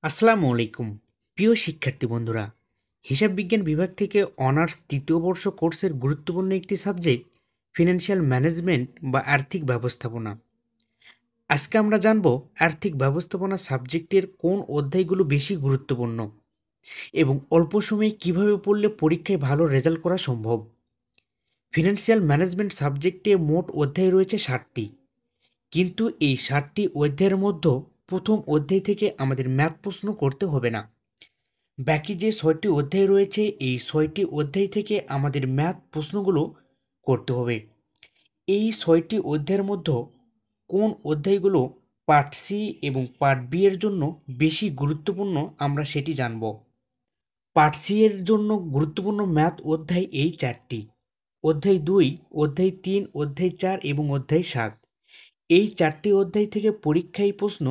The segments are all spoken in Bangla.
আসসালামু আলাইকুম প্রিয় শিক্ষার্থী বন্ধুরা। হিসাব বিজ্ঞান বিভাগ থেকে অনার্স তৃতীয় বর্ষ কোর্সের গুরুত্বপূর্ণ একটি সাবজেক্ট ফিনান্সিয়াল ম্যানেজমেন্ট বা আর্থিক ব্যবস্থাপনা। আজকে আমরা জানব আর্থিক ব্যবস্থাপনা সাবজেক্টের কোন অধ্যায়গুলো বেশি গুরুত্বপূর্ণ এবং অল্প সময়ে কিভাবে পড়লে পরীক্ষায় ভালো রেজাল্ট করা সম্ভব। ফিনান্সিয়াল ম্যানেজমেন্ট সাবজেক্টে মোট অধ্যায় রয়েছে 60টি, কিন্তু এই 60টি অধ্যায়ের মধ্যে প্রথম অধ্যায় থেকে আমাদের ম্যাথ প্রশ্ন করতে হবে না। বাকি যে 6টি অধ্যায় রয়েছে এই 6টি অধ্যায় থেকে আমাদের ম্যাথ প্রশ্নগুলো করতে হবে। এই 6টি অধ্যায়ের মধ্যে কোন অধ্যায়গুলো পার্ট সি এবং পার্ট বি এর জন্য বেশি গুরুত্বপূর্ণ আমরা সেটি জানব। পার্ট সি এর জন্য গুরুত্বপূর্ণ ম্যাথ অধ্যায় এই 4টি: অধ্যায় 2, অধ্যায় 3, অধ্যায় 4 এবং অধ্যায় 7। এই 4টি অধ্যায় থেকে পরীক্ষায় প্রশ্ন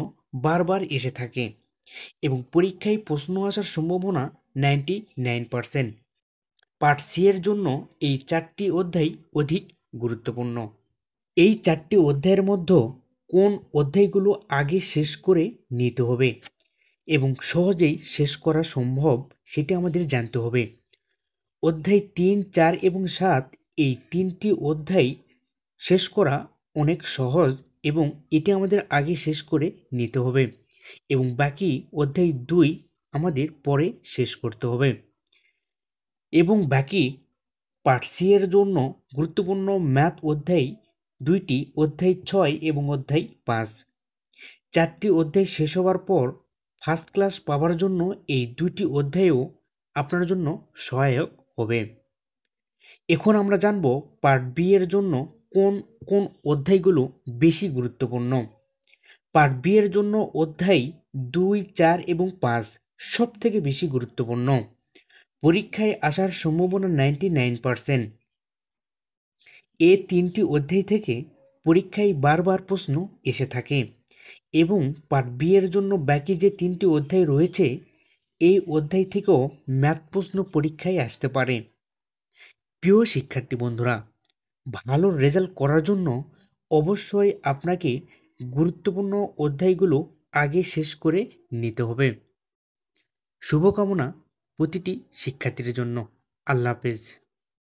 বারবার এসে থাকে এবং পরীক্ষায় প্রশ্ন আসার সম্ভাবনা 99%। পার্ট সি এর জন্য এই 4টি অধ্যায় অধিক গুরুত্বপূর্ণ। এই 4টি অধ্যায়ের মধ্যে কোন অধ্যায়গুলো আগে শেষ করে নিতে হবে এবং সহজেই শেষ করা সম্ভব সেটি আমাদের জানতে হবে। অধ্যায় 3, 4 এবং 7 এই 3টি অধ্যায় শেষ করা অনেক সহজ এবং এটি আমাদের আগে শেষ করে নিতে হবে এবং বাকি অধ্যায় 2 আমাদের পরে শেষ করতে হবে। এবং বাকি পার্ট সি এর জন্য গুরুত্বপূর্ণ ম্যাথ অধ্যায় 2টি: অধ্যায় 6 এবং অধ্যায় 5। 4টি অধ্যায় শেষ হওয়ার পর ফার্স্ট ক্লাস পাওয়ার জন্য এই 2টি অধ্যায়ও আপনার জন্য সহায়ক হবে। এখন আমরা জানব পার্ট বি এর জন্য কোন কোন অধ্যায়গুলো বেশি গুরুত্বপূর্ণ। পার্ট বি এর জন্য অধ্যায় 2, 4 এবং 5 সব থেকে বেশি গুরুত্বপূর্ণ। পরীক্ষায় আসার সম্ভাবনা 99%। এ 3টি অধ্যায় থেকে পরীক্ষায় বারবার প্রশ্ন এসে থাকে এবং পার্ট বি এর জন্য বাকি যে 3টি অধ্যায় রয়েছে এই অধ্যায় থেকেও ম্যাথ প্রশ্ন পরীক্ষায় আসতে পারে। প্রিয় শিক্ষার্থী বন্ধুরা, ভালো রেজাল্ট করার জন্য অবশ্যই আপনাকে গুরুত্বপূর্ণ অধ্যায়গুলো আগে শেষ করে নিতে হবে। শুভকামনা প্রতিটি শিক্ষার্থীর জন্য। আল্লাহ হাফেজ।